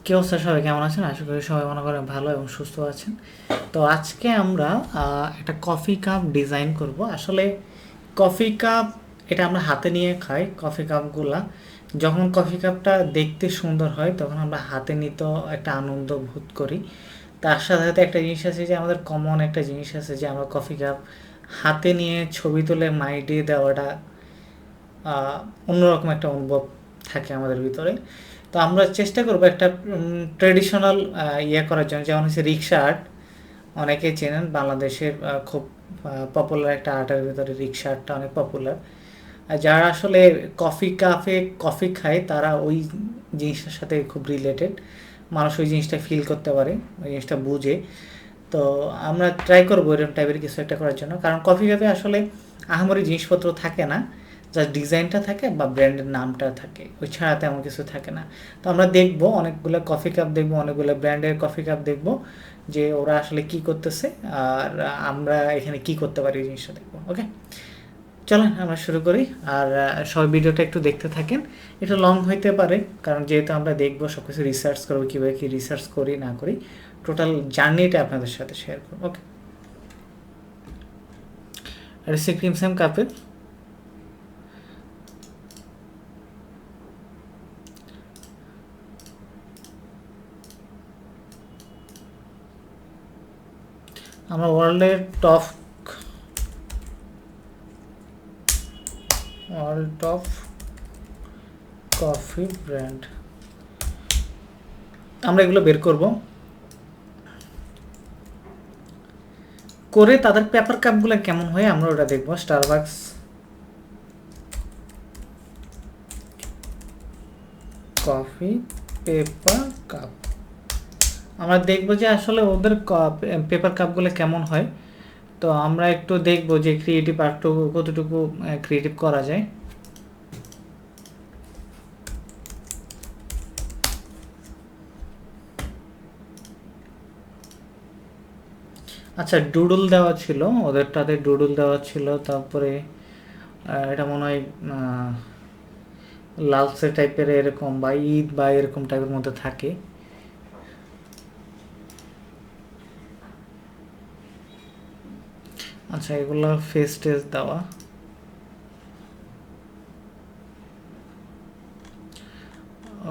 কি অবস্থা, সবাই কেমন আছেন? আশা করি সবাই মনে করেন ভালো এবং সুস্থ আছেন। তো আজকে আমরা একটা কফি কাপ ডিজাইন করব। আসলে কফি কাপ এটা আমরা হাতে নিয়ে খাই। কফি কাপগুলা যখন কফি কাপটা দেখতে সুন্দর হয় তখন আমরা হাতে নিতেও একটা আনন্দ বোধ করি। তার সাথে সাথে একটা জিনিস আছে যে আমাদের কমন একটা জিনিস আছে যে আমরা কফি কাপ হাতে নিয়ে ছবি তুলে মাইক দিয়ে দেওয়াটা আহ, অন্যরকম একটা অনুভব থাকে আমাদের ভিতরে। তো আমরা চেষ্টা করবো একটা ট্রেডিশনাল ইয়ে করার জন্য, যেমন হচ্ছে রিক্সা আর্ট। অনেকেই চেনেন, বাংলাদেশের খুব পপুলার একটা আর্টের ভিতরে রিক্সা আর্টটা অনেক পপুলার। আর যারা আসলে কফি কাপে কফি খায় তারা ওই জিনিসটার সাথে খুব রিলেটেড। মানুষ ওই জিনিসটা ফিল করতে পারে, ওই জিনিসটা বুঝে। তো আমরা ট্রাই করবো এরকম টাইপের কিছু একটা করার জন্য, কারণ কফি কাপে আসলে আহামরি জিনিসপত্র থাকে না, জাস্ট ডিজাইনটা থাকে বা ব্র্যান্ডের নামটা থাকে, ওই ছাড়া তেমন কিছু থাকে না। তো আমরা দেখবো অনেকগুলো কফি কাপ দেখবো, অনেকগুলো ব্র্যান্ডের কফি কাপ দেখবো যে ওরা আসলে কি করতেছে আর আমরা এখানে কি করতে পারি, এই জিনিসটা দেখবো। ওকে, চলেন আমরা শুরু করি। আর সবাই ভিডিওটা একটু দেখতে থাকেন। একটু লং হইতে পারে, কারণ যেহেতু আমরা দেখবো সব কিছু রিসার্চ করবো, কীভাবে কী রিসার্চ করি না করি, টোটাল জার্নিটা আপনাদের সাথে শেয়ার করবো। ওকে, আর সে ক্রিমসাম কাপের আমরা ওয়ার্ল্ডের টপ কফি ব্র্যান্ড আমরা এগুলো বের করব, করে তাদের পেপার কাপগুলো কেমন হয় আমরা ওটা দেখবো। স্টারবাকস কফি পেপার কাপ আমরা দেখবো যে আসলে ওদের পেপার কাপগুলো কেমন হয়। তো আমরা একটু দেখবো যে ক্রিয়েটিভ আর্টটুকু কতটুকু ক্রিয়েটিভ করা যায়। আচ্ছা, ডুডল দেওয়া ছিল, ওদেরটাতে ডুডল দেওয়া ছিল। তারপরে এটা মনে হয় লালসে টাইপের এরকম বা ঈদ বা এরকম টাইপের মধ্যে থাকে। আচ্ছা, এগুলো ফেস টেস দেওয়া।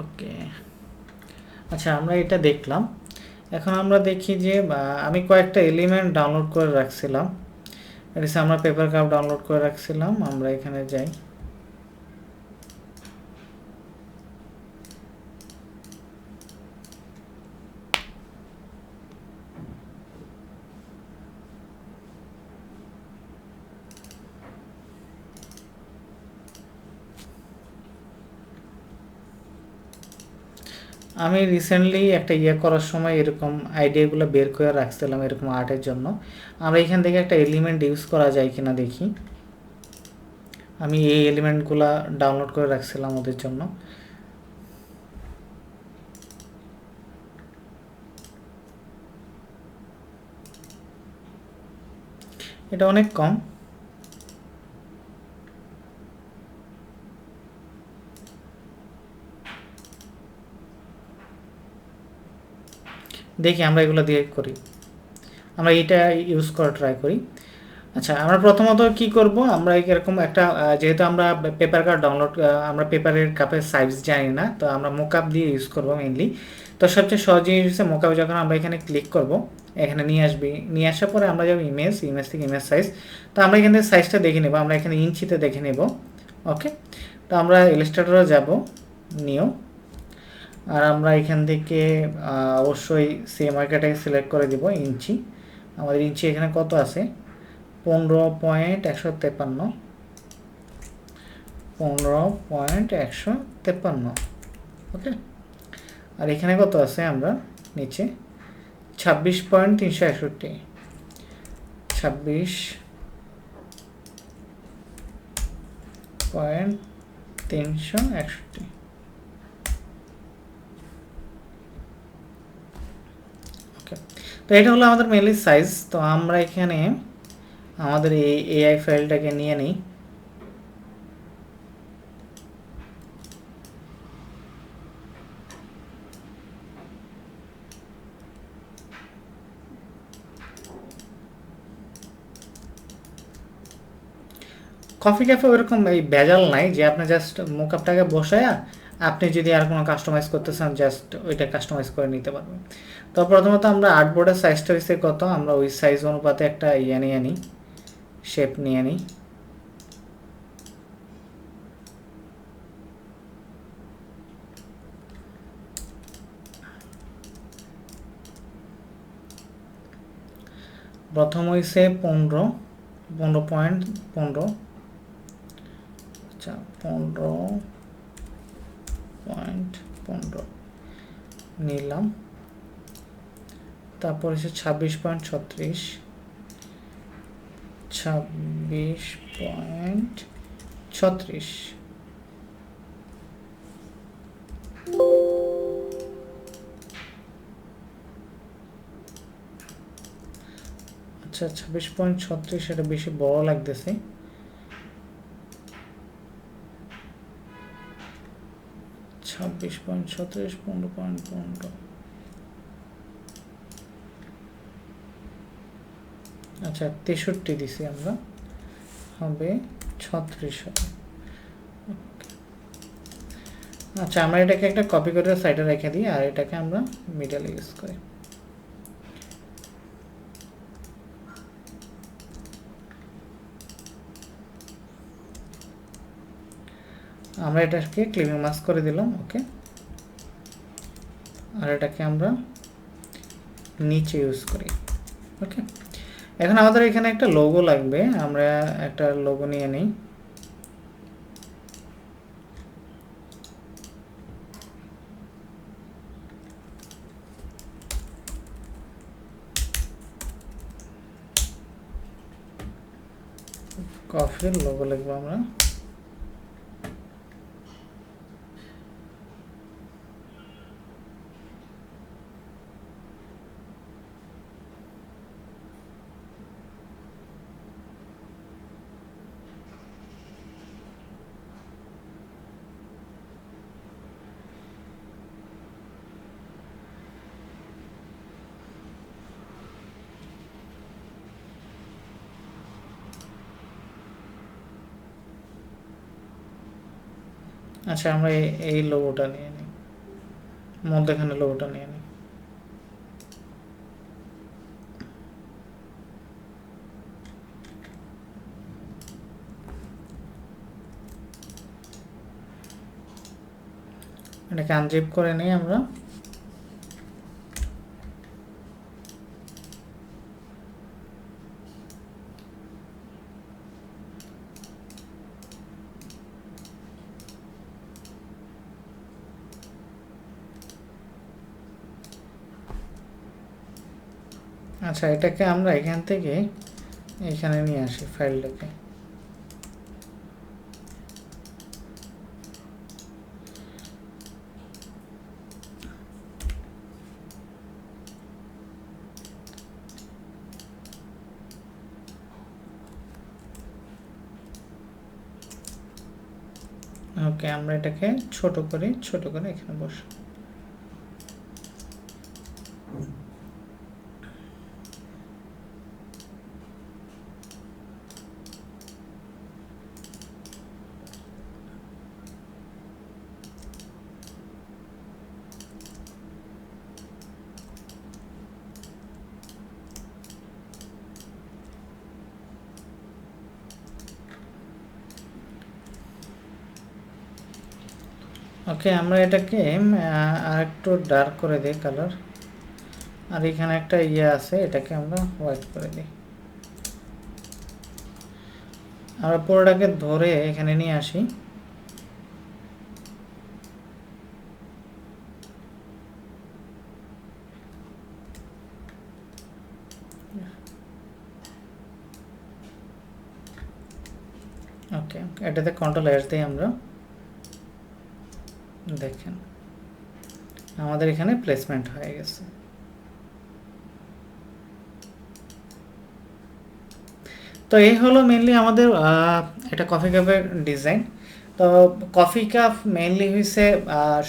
ওকে, আচ্ছা আমরা এটা দেখলাম। এখন আমরা দেখি যে আমি কয়েকটা এলিমেন্ট ডাউনলোড করে রাখছিলাম। এটা হচ্ছে আমরা পেপার কাপ ডাউনলোড করে রাখছিলাম। আমরা এখানে যাই, আমি রিসেন্টলি একটা ইয়ে করার সময় এরকম আইডিয়াগুলো বের করে রাখছিলাম এরকম আর্টের জন্য। আমরা এখান থেকে একটা এলিমেন্ট ইউজ করা যায় কিনা দেখি। আমি এই এলিমেন্টগুলো ডাউনলোড করে রাখছিলাম ওদের জন্য। এটা অনেক কম। দেখি আমরা এগুলো দিয়ে করি, আমরা এটা ইউজ করা ট্রাই করি। আচ্ছা, আমরা প্রথমত কি করব, আমরা এরকম একটা যেহেতু আমরা পেপার কাপ ডাউনলোড, আমরা পেপারের কাপের সাইজ জানি না, তো আমরা মোকআপ দিয়ে ইউজ করব মেইনলি। তো সবচেয়ে সহজ জিনিস হচ্ছে মোকআপ। যখন আমরা এখানে ক্লিক করব, এখানে নিয়ে আসবে, নিয়ে আসার পরে আমরা যাবো ইমেজ থেকে ইমেজ সাইজ। তো আমরা এখান থেকে সাইজটা দেখে নেব, আমরা এখানে ইঞ্চিতে দেখে নেব। ওকে, তো আমরা ইলাস্ট্রেটরে যাব, নিউ। আর আমরা এখান থেকে অবশ্যই সেম ওয়াইকাটাকে সিলেক্ট করে দিব, ইঞ্চি। আমাদের ইঞ্চি এখানে কত আছে, 15.153, 15.153। ওকে, আর এখানে কত আছে আমরা নিচে 26.361, 26.361। ওকে, তো এটা হলো আমাদের মেনলি সাইজ। তো আমরা এখানে আমাদের এই এআই ফাইলটাকে নিয়ে নিই। কফি ক্যাফে ওরকম এই ভেজাল নাই যে আপনি জাস্ট মোকআপটাকে বসায়া আপনি যদি আর কোনো কাস্টমাইজ করতে চান জাস্ট ওইটা কাস্টমাইজ করে নিতে পারবেন। তো প্রথমত আমরা আর্টবোর্ডের সাইজটা হচ্ছে কত, আমরা ওই সাইজ অনুপাতে একটা ইয়ে নিয়ে নিই, শেপ নিয়ে নিই। প্রথম হইছে 15.15, আচ্ছা 15.15 নিলাম। তারপর হচ্ছে 26.36, 26.36, আচ্ছা 26.36 এটা বেশি বড় লাগতেছে। 26.36, 15.15, আচ্ছা 63 দিছি আমরা, হবে 36 হবে। আচ্ছা আমরা এটাকে একটা কপি করে সাইডে রেখে দিই, আর এটাকে আমরা মিডলে ইউজ করি। আমরা এটাকে ক্লিপিং মাস্ক করে দিলাম, ওকে। আর এটাকে আমরা নিচে ইউজ করি, ওকে। এখন আমাদের এখানে একটা লোগো লাগবে, আমরা একটা লোগো নিয়ে নিই। কফির লোগো লিখবো আমরা। আচ্ছা আমরা এই লোগোটা নিয়ে নিই, মধ্যখানে লোগোটা নিয়ে নিই। এটাকে আনজিপ করে নিই আমরা। আচ্ছা এটাকে আমরা এখান থেকে এখানে নিয়ে আসি ফাইলটাকে। ওকে আমরা এটাকে ছোট করে এখানে বসি। ওকে আমরা এটাকে আর একটু ডার্ক করে দিই কালার, আর এখানে একটা ইয়ে আছে এটাকে আমরা হোয়াইট করে দিই। আমরা পুরোটাকে ধরে এখানে নিয়ে আসি। ওকে এটাতে কন্ট্রোল এস দিই আমরা, দেখেন আমাদের এখানে প্লেসমেন্ট হয়ে গেছে। তো এই হলো মেনলি আমাদের এটা কফি কাপের ডিজাইন। তো কফি কাপ মেনলি হয়েছে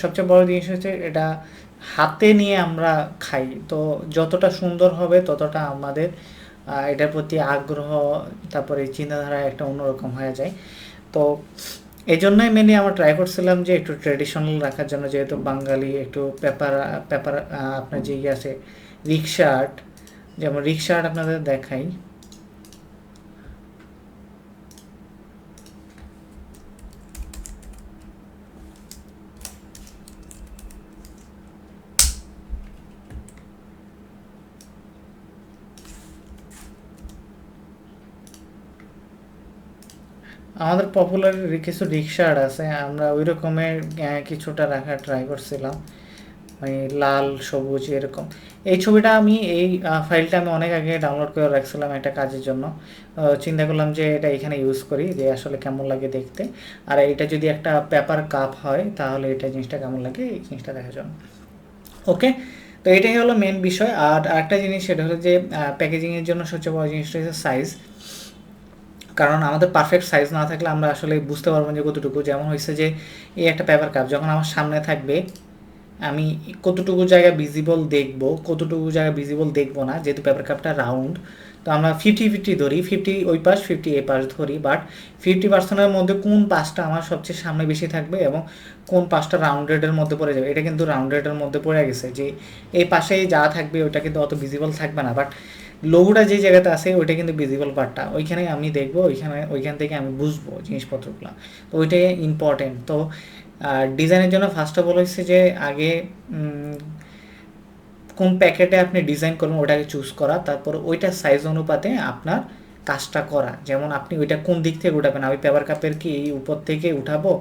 সবচেয়ে বড় জিনিস হচ্ছে এটা হাতে নিয়ে আমরা খাই, তো যতটা সুন্দর হবে ততটা আমাদের এটার প্রতি আগ্রহ, তারপরে চিন্তাধারা একটা অন্যরকম হয়ে যায়। তো এই জন্যই মেনলি আমরা ট্রাই করছিলাম যে একটু ট্রেডিশনাল রাখার জন্য, যেহেতু বাঙালি একটু পেপার পেপার আপনার যে ইয়ে আছে রিক্সা আর্ট, যেমন রিক্সা আর্ট আপনাদের দেখাই। আমাদের পপুলার কিছু রিক্সা আর্ট আছে, আমরা ওই রকমের কিছুটা রাখার ট্রাই করছিলাম, মানে লাল সবুজ এরকম। এই ছবিটা আমি ফাইলটা আমি অনেক আগে ডাউনলোড করে রাখছিলাম একটা কাজের জন্য। চিন্তা করলাম যে এটা এখানে ইউজ করি, যে আসলে কেমন লাগে দেখতে। আর এটা যদি একটা পেপার কাপ হয় তাহলে এটা জিনিসটা কেমন লাগে এই জিনিসটা দেখার জন্য। ওকে, তো এটাই হলো মেন বিষয়। আর আরেকটা জিনিস সেটা হলো যে প্যাকেজিংয়ের জন্য সবচেয়ে বড় জিনিসটা হচ্ছে সাইজ। কারণ আমাদের পারফেক্ট সাইজ না থাকলে আমরা আসলে বুঝতে পারবো যে কতটুকু। যেমন হয়েছে যে এই একটা পেপার কাপ যখন আমার সামনে থাকবে, আমি কতটুকু জায়গা ভিজিবল দেখব, কতটুকু জায়গা ভিজিবল দেখবো না, যেহেতু পেপার কাপটা রাউন্ড। তো আমরা 50-50 ধরি, 50 ওই পাশ 50 এ পাশ ধরি, বাট 50% মধ্যে কোন পাশটা আমার সবচেয়ে সামনে বেশি থাকবে এবং কোন পাশটা রাউন্ডেডের মধ্যে পড়ে যাবে, এটা কিন্তু রাউন্ডেডের মধ্যে পড়ে গেছে। যে এই পাশে যা থাকবে ওইটা কিন্তু অত ভিজিবল থাকবে না, বাট লোগোটা যে জায়গাতে আছে ওইটা কিন্তু ভিজিবল পার্টটা, ওইখানে আমি দেখবো, ওইখান থেকে আমি বুঝবো জিনিসপত্রগুলো। তো ওইটাই ইম্পর্টেন্ট। তো ডিজাইনের জন্য ফার্স্ট অফ অল হচ্ছে যে আগে কোন প্যাকেটে আপনি ডিজাইন করবেন ওটাকে চুজ করা, তারপর ওইটা সাইজ অনুপাতে আপনার কাজটা করা। যেমন আপনি ওইটা কোন দিক থেকে উঠাবেন, আমি পেপার কাপের কি এই উপর থেকে উঠাবো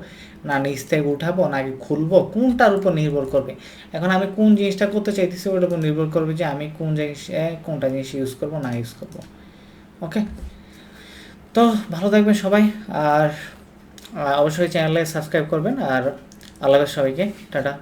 না নিচ থেকে উঠাবো নাকি খুলবো, কোনটার উপর নির্ভর করবে। এখন আমি কোন জিনিসটা করতে চাইতেছি ওটার উপর নির্ভর করবে যে আমি কোনটা জিনিস ইউজ করবো না ইউজ করবো। ওকে, তো ভালো থাকবেন সবাই। আর অবশ্যই চ্যানেলে সাবস্ক্রাইব করবেন। আর আল্লাহ হাফেজ সবাইকে, টাটা।